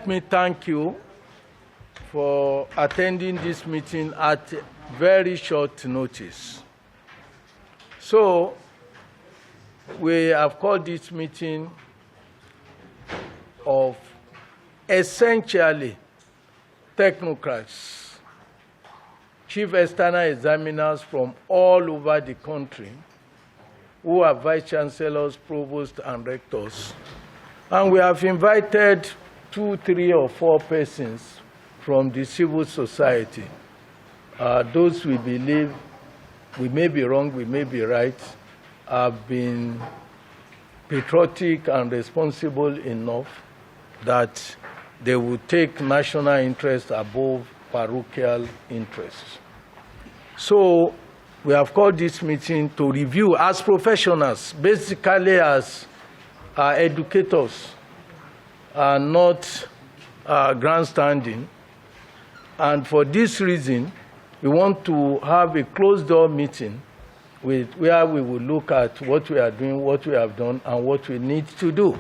Let me thank you for attending this meeting at very short notice. So, we have called this meeting of essentially technocrats, chief external examiners from all over the country, who are vice chancellors, provosts, and rectors. And we have invited 2, 3, or 4 persons from the civil society. Those we believe, we may be wrong, we may be right, have been patriotic and responsible enough that they will take national interest above parochial interests. So we have called this meeting to review as professionals, basically as educators, not grandstanding. And for this reason, we want to have a closed-door meeting where we will look at what we are doing, what we have done, and what we need to do.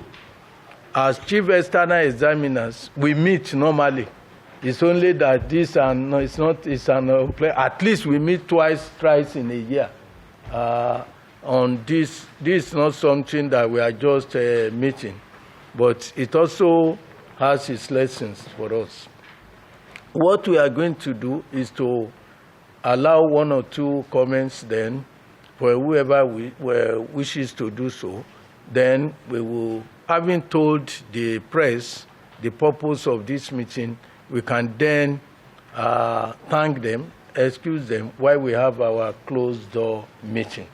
As chief external examiners, we meet normally. It's only that this and no, it's not. It's at least we meet thrice in a year. On this is not something that we are just meeting, but it also has its lessons for us. What we are going to do is to allow 1 or 2 comments then for whoever wishes to do so. Then we will, having told the press the purpose of this meeting, we can then thank them, excuse them, while we have our closed-door meeting.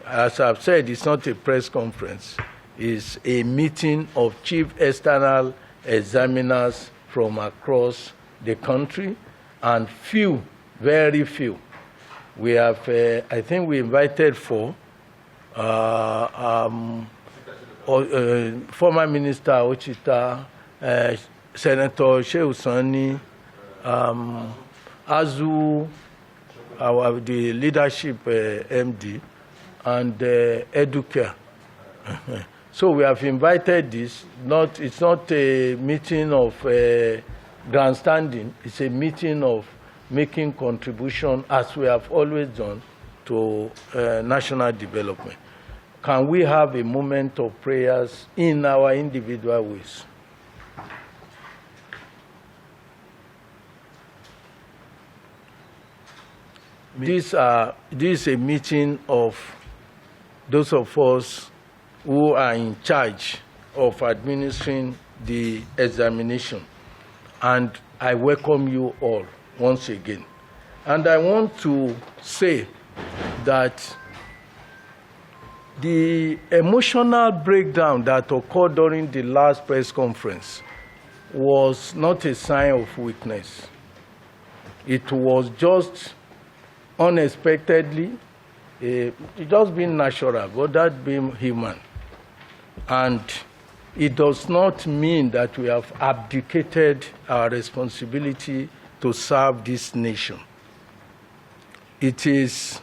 As I've said, it's not a press conference. It's a meeting of chief external examiners from across the country, and few, very few. We have, I think we invited 4. Former Minister Ochita, Senator Shehu Sani, Azu, the leadership MD, and Educare. So we have invited this. It's not a meeting of grandstanding. It's a meeting of making contribution, as we have always done, to national development. Can we have a moment of prayers in our individual ways? This is a meeting of those of us who are in charge of administering the examination. And I welcome you all once again. And I want to say that the emotional breakdown that occurred during the last press conference was not a sign of weakness. It was just unexpectedly, it just being natural, but that being human. And it does not mean that we have abdicated our responsibility to serve this nation. It is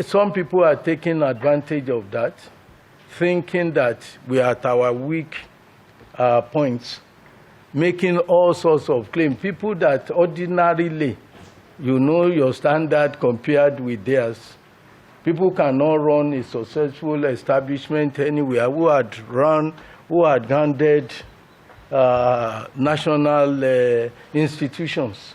some people are taking advantage of that, thinking that we are at our weak points, making all sorts of claims. People that ordinarily, you know your standard compared with theirs. People cannot run a successful establishment anywhere, who had grounded national institutions.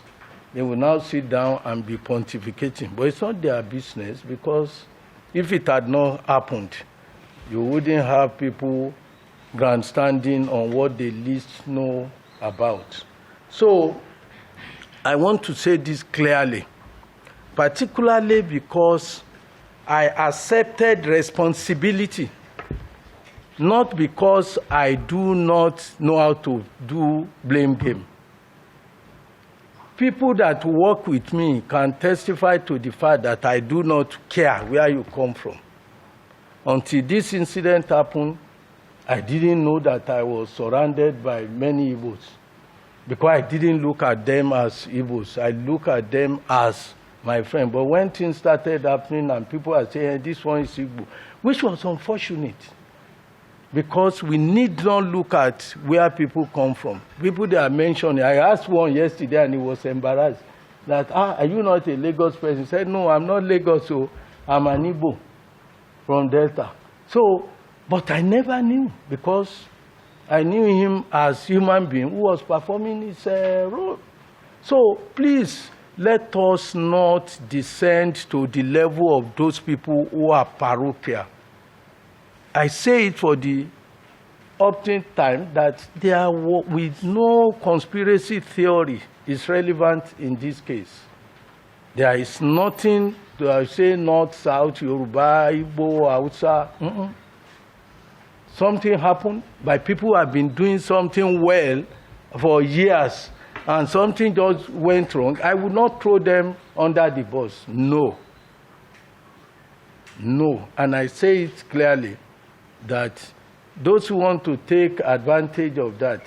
They will now sit down and be pontificating. But it's not their business, because if it had not happened, you wouldn't have people grandstanding on what they least know about. So I want to say this clearly, particularly because I accepted responsibility, not because I do not know how to do blame game. People that work with me can testify to the fact that I do not care where you come from. Until this incident happened, I didn't know that I was surrounded by many Igbos, because I didn't look at them as Igbos. I look at them as my friend. But when things started happening and people are saying, this one is Igbo, which was unfortunate. because we need not look at where people come from. People that are mentioned, I asked one yesterday and he was embarrassed that, are you not a Lagos person? He said, no, I'm not Lagos, so I'm an Igbo from Delta. So, but I never knew, because I knew him as a human being who was performing his role. So please, let us not descend to the level of those people who are parochial. I say it for the often time that they are with no conspiracy theory is relevant in this case. There is nothing to say North, South, Yoruba, Igbo, Hausa. Something happened by people who have been doing something well for years, and something just went wrong. I would not throw them under the bus. No. No. And I say it clearly that those who want to take advantage of that,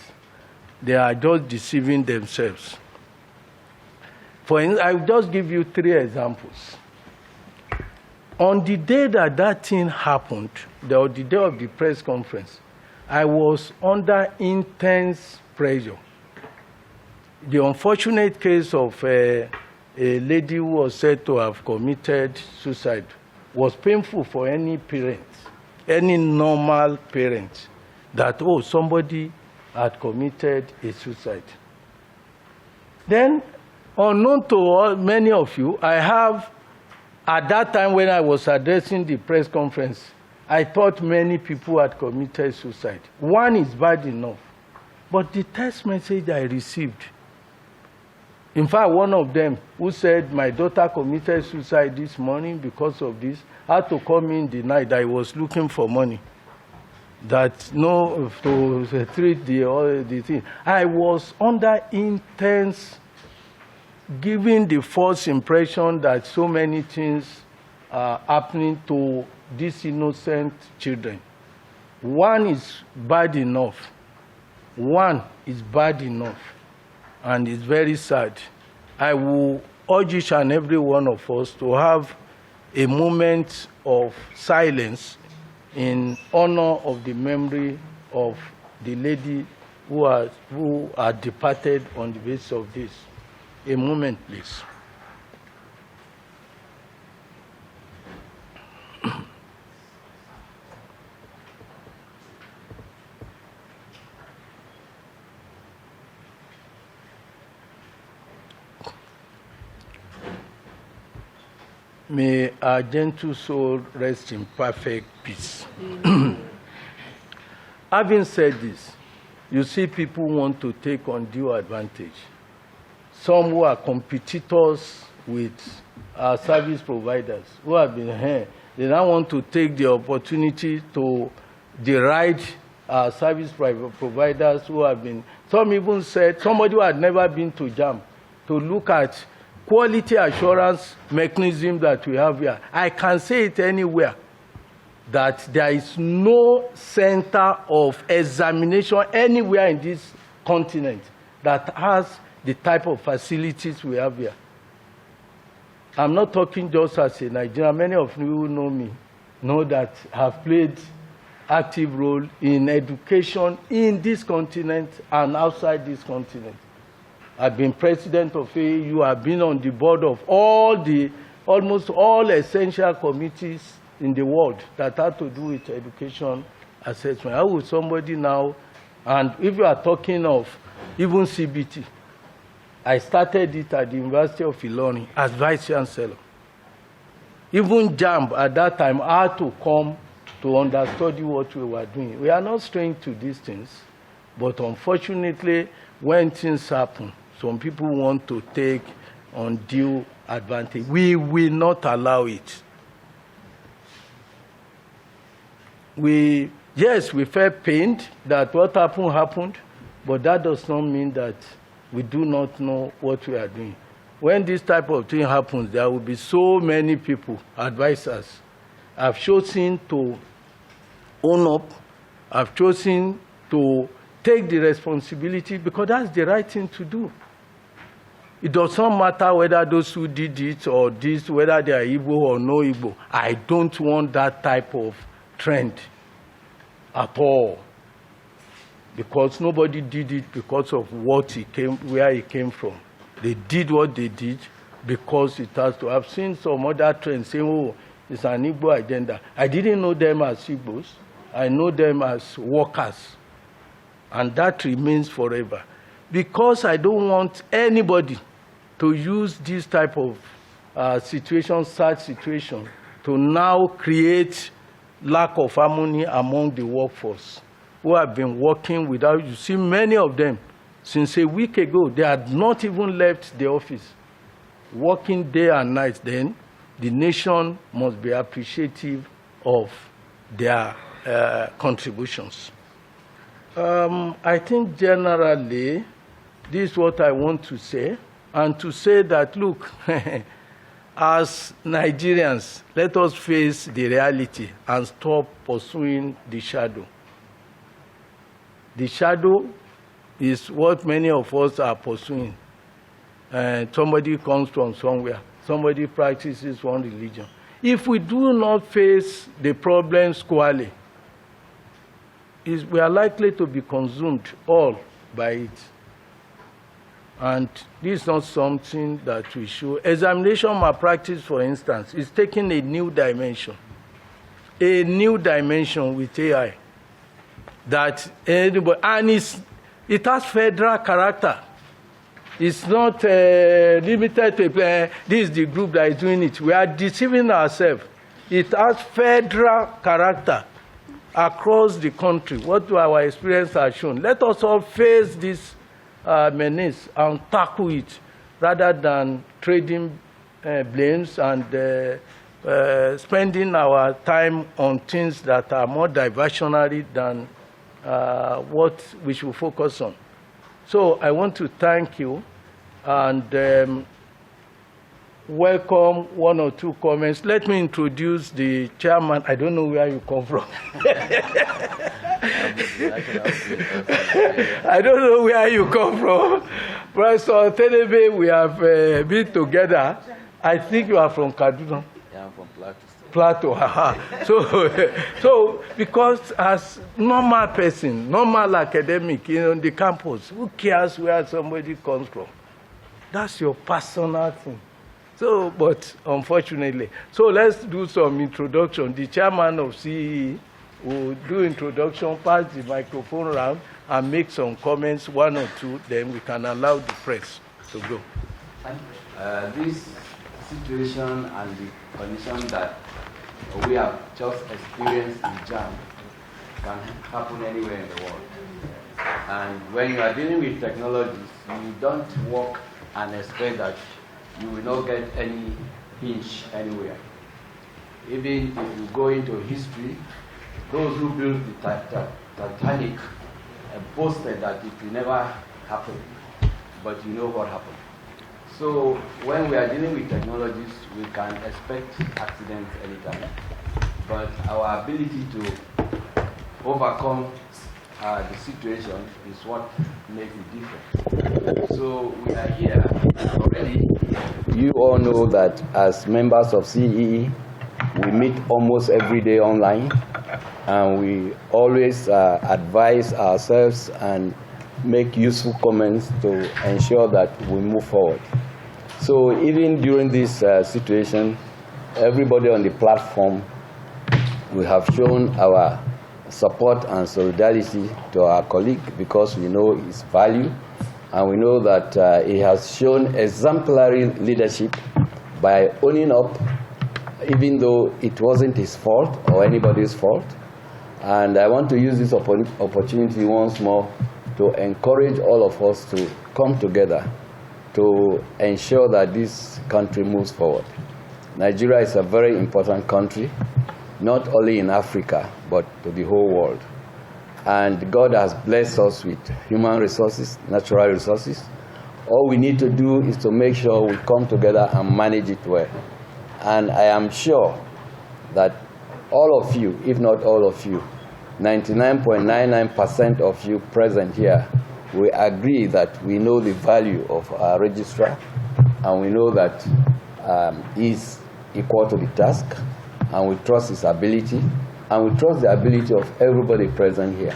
they are just deceiving themselves. For instance, I will just give you 3 examples. On the day that that thing happened, the day of the press conference, I was under intense pressure. The unfortunate case of a lady who was said to have committed suicide was painful for any parent, any normal parent, that, oh, somebody had committed a suicide. Then, unknown to many of you, I have, at that time when I was addressing the press conference, I thought many people had committed suicide. One is bad enough, but the text message I received, in fact, one of them who said, my daughter committed suicide this morning because of this, had to come in the night that I was looking for money. That no, to treat the thing. I was under intense, giving the false impression that so many things are happening to these innocent children. One is bad enough. One is bad enough. And it's very sad. I will urge each and every one of us to have a moment of silence in honor of the memory of the lady who are departed on the basis of this. A moment, please. May our gentle soul rest in perfect peace. Having said this, you see people want to take undue advantage. Some who are competitors with our service providers, who have been here, they now want to take the opportunity to deride our service providers who have been, some even said, somebody who had never been to JAMB, to look at quality assurance mechanism that we have here. I can say it anywhere, that there is no center of examination anywhere in this continent that has the type of facilities we have here. I'm not talking just as a Nigerian. Many of you who know me know that I have played active role in education in this continent and outside this continent. I've been president of AAU. I've been on the board of almost all essential committees in the world that have to do with education assessment. How would somebody now, and if you are talking of even CBT, I started it at the University of Ilorin as Vice Chancellor. Even JAMB at that time had to come to understudy what we were doing. We are not strange to these things, but unfortunately, when things happen, some people want to take undue advantage. We will not allow it. Yes, we felt pained that what happened, but that does not mean that we do not know what we are doing. When this type of thing happens, there will be so many people, advisors. I've chosen to own up. I've chosen to take the responsibility because that's the right thing to do. It does not matter whether those who did it or this, whether they are Igbo or no Igbo. I don't want that type of trend. at all, because nobody did it because of where he came from. They did what they did because it has to. I've seen some other trends saying, oh, it's an Igbo agenda. I didn't know them as Igbos. I know them as workers. And that remains forever. Because I don't want anybody to use this type of sad situation, to now create lack of harmony among the workforce who have been working without, you see many of them, since a week ago, they had not even left the office, working day and night. Then the nation must be appreciative of their contributions. I think generally, this is what I want to say, and to say that, look, as Nigerians, let us face the reality and stop pursuing the shadow. The shadow is what many of us are pursuing. Somebody comes from somewhere. Somebody practices one religion. If we do not face the problem squarely, we are likely to be consumed all by it. And this is not something that we should. Examination malpractice, for instance, is taking a new dimension with AI. That anybody, and it has federal character. It's not limited to this is the group that is doing it. We are deceiving ourselves. It has federal character across the country. What our experience has shown. Let us all face this menace and tackle it, rather than trading blames and spending our time on things that are more diversionary than what we should focus on. So I want to thank you and welcome one or two comments. Let me introduce the chairman. I don't know where you come from. I don't know where you come from. Professor Tenebe, we have been together. I think you are from Kaduna. Yeah, I'm from Plateau. So because as normal person, normal academic, on the campus, who cares where somebody comes from? That's your personal thing. So, but unfortunately, so let's do some introduction. The chairman of CEE will do introduction, pass the microphone around, and make some comments, one or two, then we can allow the press to go. This situation and the condition that we have just experienced in JAMB can happen anywhere in the world. And when you are dealing with technologies, you don't work and expect that you will not get any pinch anywhere. Even if you go into history, those who built the Titanic boasted that it will never happen, but you know what happened. So when we are dealing with technologies, we can expect accidents anytime, but our ability to overcome the situation is what makes it different. So we are here already. You all know that as members of CEE, we meet almost every day online, and we always advise ourselves and make useful comments to ensure that we move forward. So even during this situation, everybody on the platform, we have shown our support and solidarity to our colleague because we know his value, and we know that he has shown exemplary leadership by owning up, even though it wasn't his fault or anybody's fault. And I want to use this opportunity once more to encourage all of us to come together to ensure that this country moves forward. Nigeria is a very important country, not only in Africa, but to the whole world. And God has blessed us with human resources, natural resources. All we need to do is to make sure we come together and manage it well. And I am sure that all of you, if not all of you, 99.99% of you present here, we agree that we know the value of our registrar, and we know that he's equal to the task, and we trust his ability, and we trust the ability of everybody present here.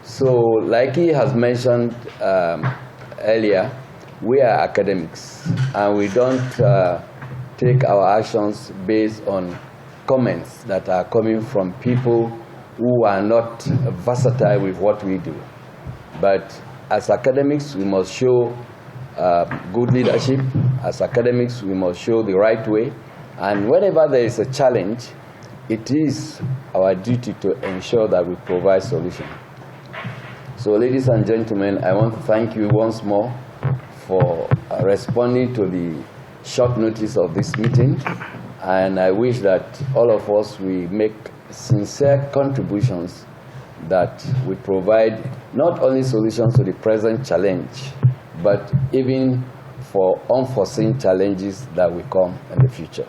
So, like he has mentioned earlier, we are academics, and we don't take our actions based on comments that are coming from people who are not versatile with what we do. But as academics, we must show good leadership. As academics, we must show the right way. And whenever there is a challenge, it is our duty to ensure that we provide solutions. So, ladies and gentlemen, I want to thank you once more for responding to the short notice of this meeting. And I wish that all of us will make sincere contributions that we provide not only solutions to the present challenge, but even for unforeseen challenges that will come in the future.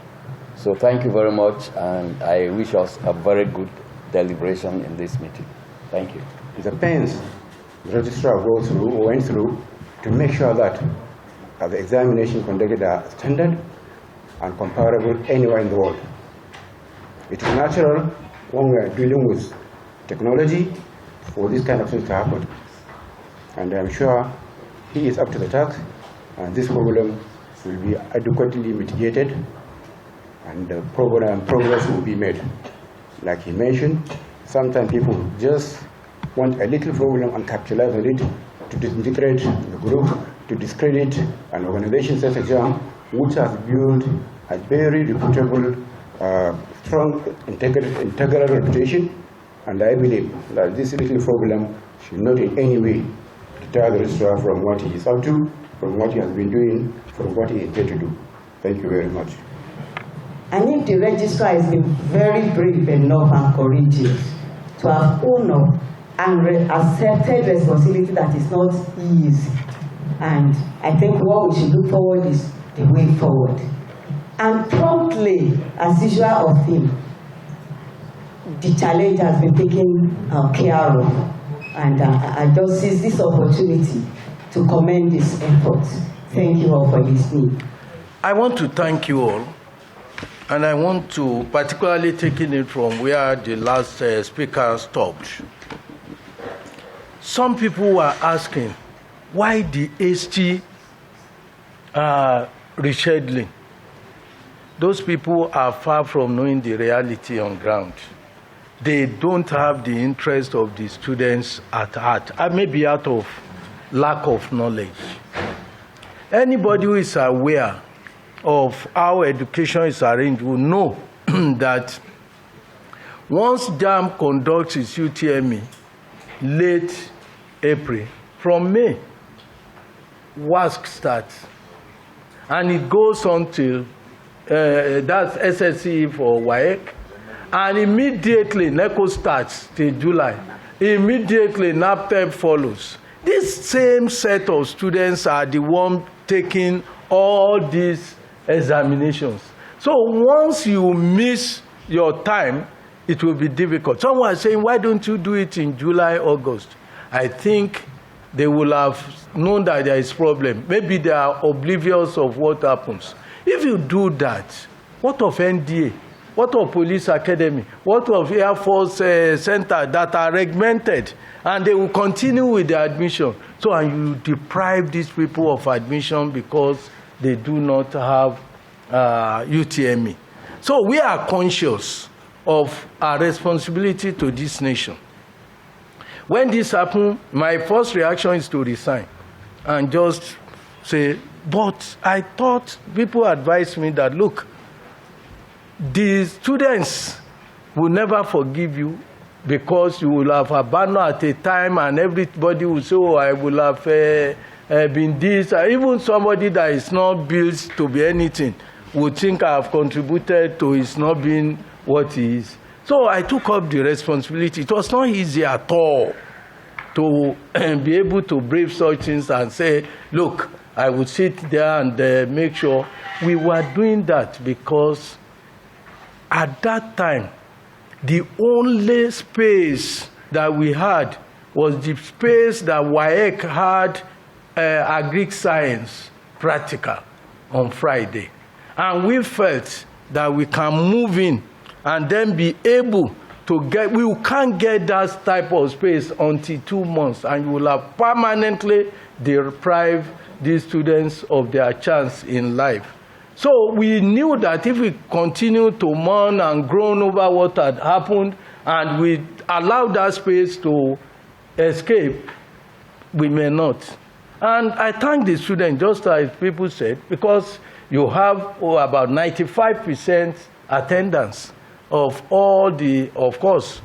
So thank you very much, and I wish us a very good deliberation in this meeting. Thank you. The pains the registrar went through to make sure that the examination conducted are standard and comparable anywhere in the world. It is natural when we are dealing with technology for this kind of things to happen. And I'm sure he is up to the task, and this problem will be adequately mitigated, and the progress will be made. Like he mentioned, sometimes people just want a little problem and capitalize on it to disintegrate the group, to discredit an organization such as JAMB, which has built a very reputable, strong, integral reputation. And I believe that this little problem should not in any way deter the registrar from what he is up to, from what he has been doing, from what he is there to do. Thank you very much. And if the registrar has been very brave enough and courageous to have owned up and accepted responsibility that is not easy, and I think what we should look forward is the way forward. And promptly, as usual of him, the challenge has been taken care of. And I just seize this opportunity to commend this effort. Thank you all for listening. I want to thank you all, and I want to particularly taking it from where the last speaker stopped. Some people were asking, why the hasty rescheduling? Those people are far from knowing the reality on ground. They don't have the interest of the students at heart, maybe out of lack of knowledge. Anybody who is aware of how education is arranged will know that once JAMB conducts its UTME late April, from May, WASC starts. And it goes on till, that's SSCE for WAEC. And immediately, NECO starts till July. Immediately, NAPTEP follows. This same set of students are the ones taking all these examinations. So once you miss your time, it will be difficult. Someone is saying, why don't you do it in July, August? I think they will have known that there is a problem. Maybe they are oblivious of what happens. If you do that, what of NDA? What of Police Academy? What of Air Force Center that are regmented? And they will continue with the admission. So, and you deprive these people of admission because they do not have UTME. So we are conscious of our responsibility to this nation. When this happened, my first reaction is to resign and just say, but I thought people advised me that, look, the students will never forgive you because you will have abandoned at a time and everybody will say, oh, I will have been this. Even somebody that is not built to be anything would think I have contributed to his not being what he is. So I took up the responsibility. It was not easy at all to be able to brave such things and say, look, I would sit there and make sure. We were doing that because at that time, the only space that we had was the space that WAEC had Agric Science practical on Friday. And we felt that we can move in and then be able we can't get that type of space until 2 months, and you will have permanently deprived these students of their chance in life. So we knew that if we continue to mourn and groan over what had happened, and we allow that space to escape, we may not. And I thank the students, just as people said, because you have about 95% attendance of all the, of course,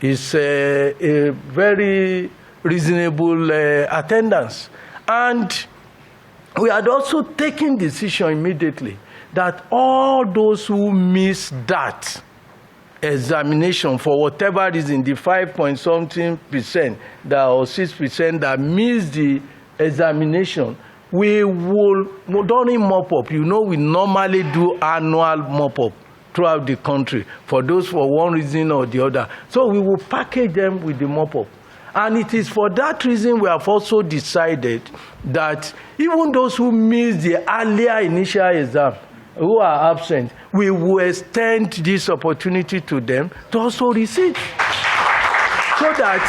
it's a very reasonable attendance. And we had also taken decision immediately that all those who miss that examination for whatever reason, the 5-point-something% or 6% that miss the examination, we will, during mop-up, you know, we normally do annual mop-up throughout the country for those for one reason or the other. So we will package them with the mop-up. And it is for that reason we have also decided that even those who missed the earlier initial exam, who are absent, we will extend this opportunity to them to also receive. So that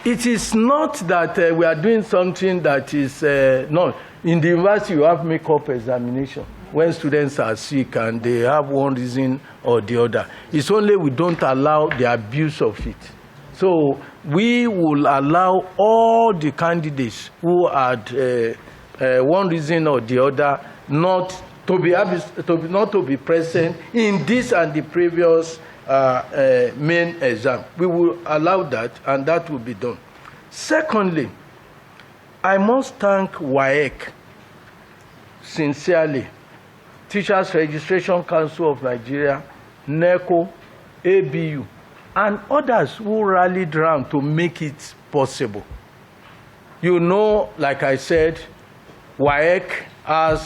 it is not that we are doing something that is, no. In the university you have make-up examination when students are sick and they have one reason or the other. It's only we don't allow the abuse of it. So we will allow all the candidates who had one reason or the other not to be present in this and the previous main exam. We will allow that, and that will be done. Secondly, I must thank WAEC sincerely, Teachers Registration Council of Nigeria, NECO, ABU, and others who rallied around to make it possible. You know, like I said, WAEC had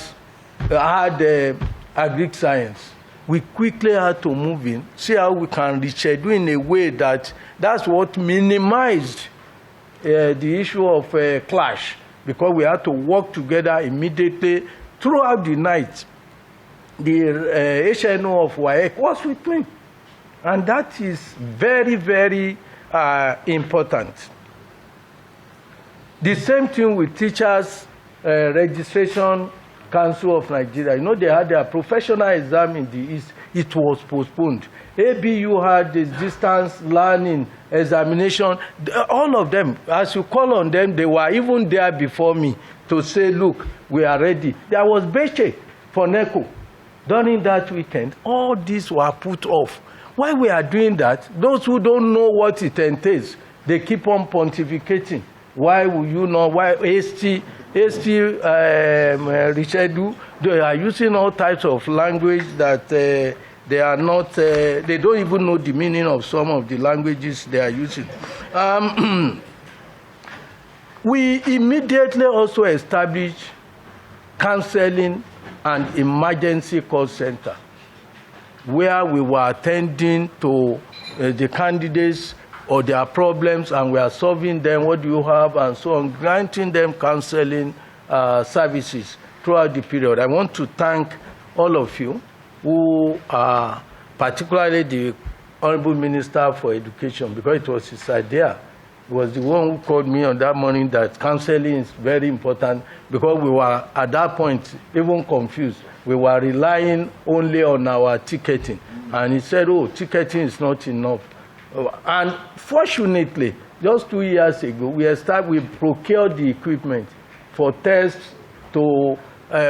agric science. We quickly had to move in, see how we can reschedule in a way that's what minimized the issue of clash, because we had to work together immediately throughout the night. The HNO of WAEC was with me. And that is very, very important. The same thing with Teachers Registration Council of Nigeria. You know, they had their professional exam in the East. It was postponed. ABU had this distance learning examination. All of them, as you call on them, they were even there before me to say, look, we are ready. There was Beche for NECO. During that weekend, all these were put off. While we are doing that, those who don't know what it entails, they keep on pontificating. Why will you know? Why HT reschedule? They are using all types of language that they are not, they don't even know the meaning of some of the languages they are using. We immediately also established counseling and emergency call center, where we were attending to the candidates or their problems, and we are solving them, what do you have, and so on, granting them counseling services throughout the period. I want to thank all of you who are, particularly the Honorable Minister for Education, because it was his idea. He was the one who called me on that morning that counseling is very important, because we were at that point even confused. We were relying only on our ticketing. And he said, oh, ticketing is not enough. And fortunately, just 2 years ago, we procured the equipment for tests to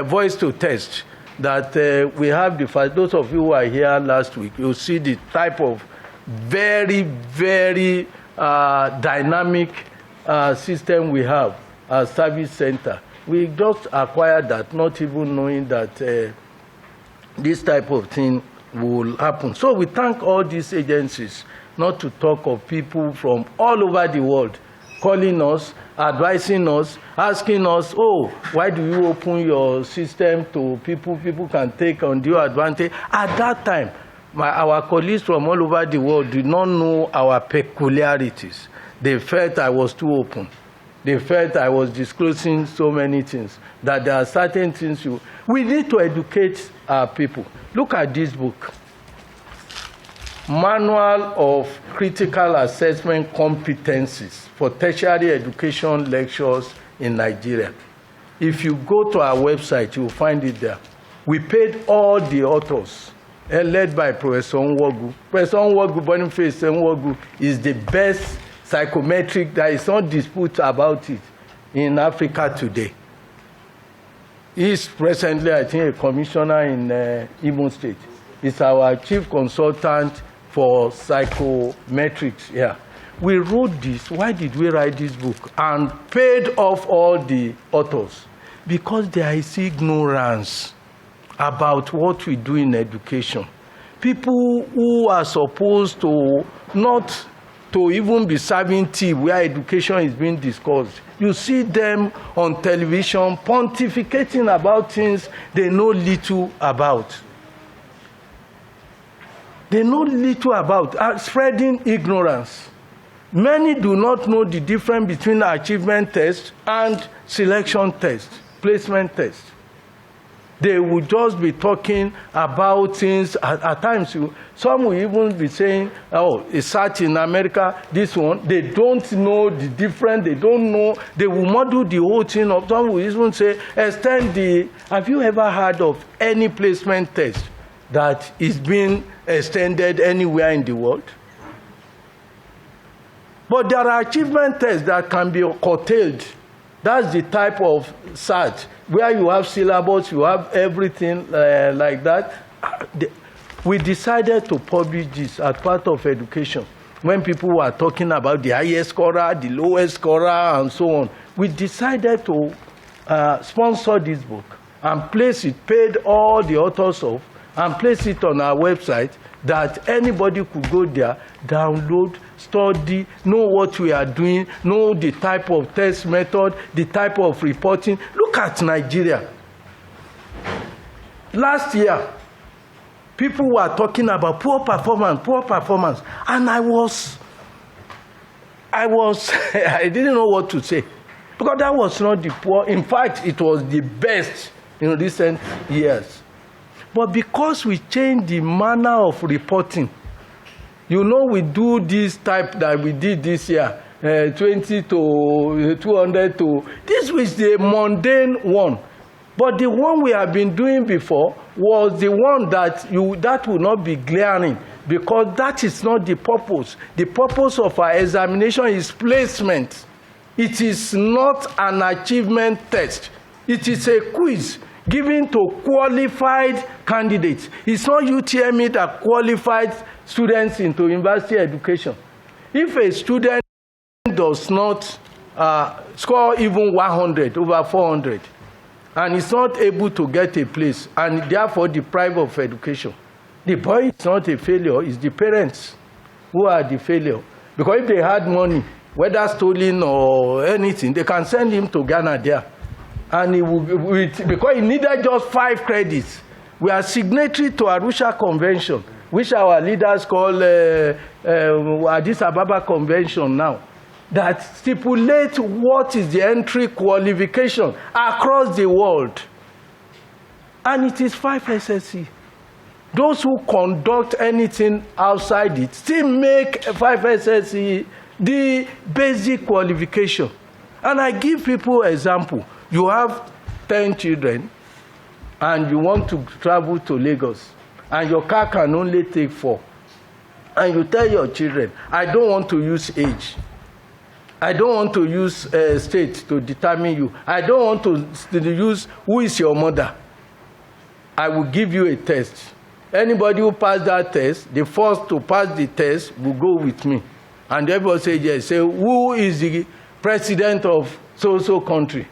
voice to test. That we have the first. Those of you who are here last week, you'll see the type of very, very dynamic system we have, a service center. We just acquired that, not even knowing that this type of thing will happen. So we thank all these agencies, not to talk of people from all over the world, calling us, advising us, asking us, oh, why do you open your system to people? People can take undue advantage. At that time, our colleagues from all over the world did not know our peculiarities. They felt I was too open. They felt I was disclosing so many things, that there are certain things we need to educate our people. Look at this book. Manual of Critical Assessment Competencies for Tertiary Education Lectures in Nigeria. If you go to our website, you'll find it there. We paid all the authors, led by Professor Nwogu. Professor Nwogu, Boniface Nwogu, is the best psychometric. There is no dispute about it in Africa today. He's presently, I think, a commissioner in Imo State. He's our chief consultant for psychometrics. Yeah. We wrote this. Why did we write this book? And paid off all the authors. Because there is ignorance about what we do in education. People who are supposed to not to even be serving tea where education is being discussed. You see them on television pontificating about things they know little about. They know little about, spreading ignorance. Many do not know the difference between achievement test and selection test, placement test. They will just be talking about things. At times, some will even be saying, oh, it's such in America, this one. They don't know the difference. They don't know. They will model the whole thing up. Some will even say, extend the, have you ever heard of any placement test that is being extended anywhere in the world? But there are achievement tests that can be curtailed. That's the type of search where you have syllabus, you have everything like that. We decided to publish this as part of education. When people were talking about the highest scorer, the lowest scorer, and so on, we decided to sponsor this book and place it, paid all the authors off, and place it on our website that anybody could go there, download, study, know what we are doing, know the type of test method, the type of reporting. Look at Nigeria. Last year, people were talking about poor performance, and I didn't know what to say, because that was not the poor. In fact, it was the best in recent years. But because we changed the manner of reporting, you know, we do this type that we did this year, 20 to 200 to, this was the mundane one. But the one we have been doing before was the one that will not be glaring, because that is not the purpose. The purpose of our examination is placement. It is not an achievement test. It is a quiz given to qualified candidates. It's not UTME that qualifies students into university education. If a student does not score even 100 over 400, and is not able to get a place, and therefore deprived of education, the boy is not a failure, it's the parents who are the failure. Because if they had money, whether stolen or anything, they can send him to Ghana there. And he will be, because he needed just 5 credits. We are signatory to Arusha Convention, which our leaders call Addis Ababa Convention now, that stipulate what is the entry qualification across the world. And it is 5 SSC. Those who conduct anything outside it still make 5 SSC the basic qualification. And I give people example. You have 10 children and you want to travel to Lagos, and your car can only take 4. And you tell your children, I don't want to use age. I don't want to use state to determine you. I don't want to use who is your mother. I will give you a test. Anybody who passed that test, the first to pass the test will go with me. And everybody say yes. Say, who is the president of so-so country?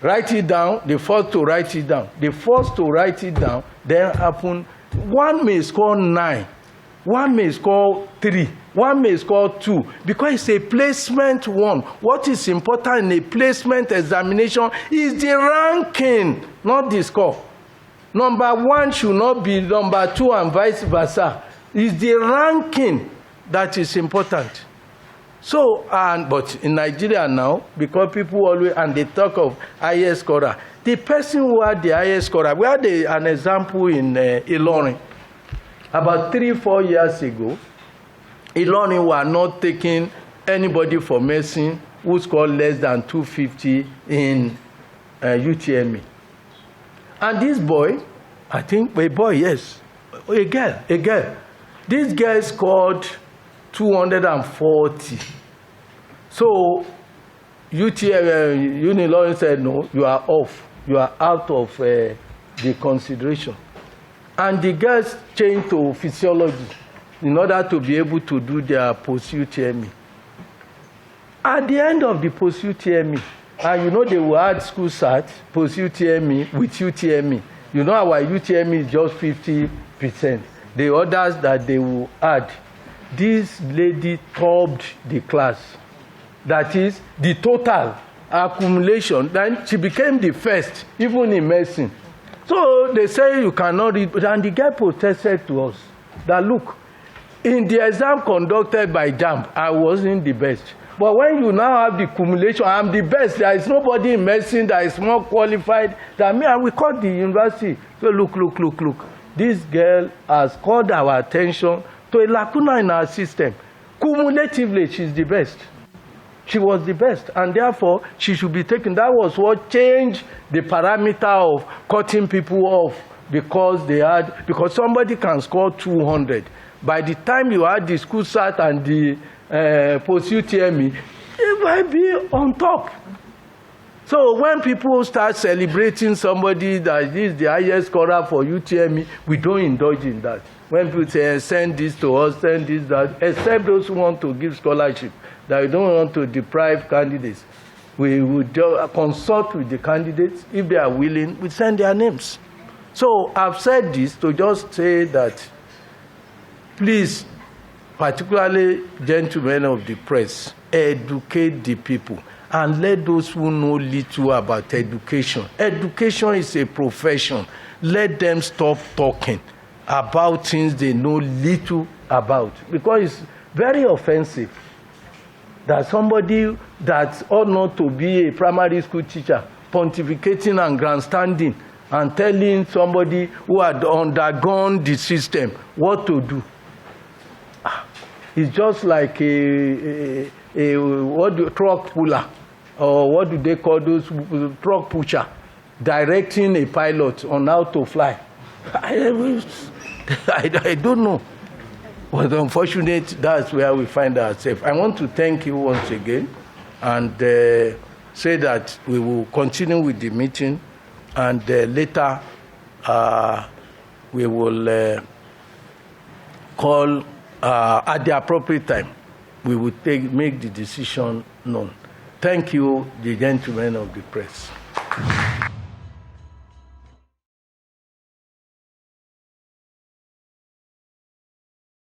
Write it down. The first to write it down. The first to write it down, then happen. One may score 9. One may score 3. One may score 2. Because it's a placement one. What is important in a placement examination is the ranking, not the score. Number 1 should not be number 2 and vice versa. It's the ranking that is important. So, but in Nigeria now, because people always, and they talk of highest scorer, the person who had the highest scorer, we had an example in Ilorin. About 3-4 years ago, Ilorin were not taking anybody for medicine who scored less than 250 in UTME. And this boy, I think a boy, yes, a girl. This girl scored 240. So Unilorin said, no, you are off. You are out of the consideration. And the girls changed to physiology in order to be able to do their post-UTME. At the end of the post-UTME, and you know they will add school SAT, post-UTME with UTME. You know our UTME is just 50%. The others that they will add, this lady topped the class. That is the total accumulation. Then she became the first, even in medicine. So they say you cannot read, and the guy protested to us that look, in the exam conducted by JAMB, I wasn't the best. But when you now have the accumulation, I'm the best. There is nobody in medicine that is more qualified than me. And we called the university. So look. This girl has called our attention to a lacuna in our system. Cumulatively, she's the best. She was the best, and therefore she should be taken. That was what changed the parameter of cutting people off because somebody can score 200. By the time you had the school SAT and the post-UTME, it might be on top. So when people start celebrating somebody that is the highest scorer for UTME, we don't indulge in that. When people say, send this to us, send this, that, except those who want to give scholarship, that we don't want to deprive candidates. We would consult with the candidates. If they are willing, we send their names. So I've said this to just say that, please, particularly gentlemen of the press, educate the people and let those who know little about education. Education is a profession. Let them stop talking about things they know little about, because it's very offensive that somebody that ought not to be a primary school teacher pontificating and grandstanding and telling somebody who had undergone the system what to do. It's just like a truck puller, or what do they call those, truck pusher, directing a pilot on how to fly. I don't know. But unfortunately, that's where we find ourselves. I want to thank you once again and say that we will continue with the meeting, and later we will call at the appropriate time. We will make the decision known. Thank you, the gentlemen of the press.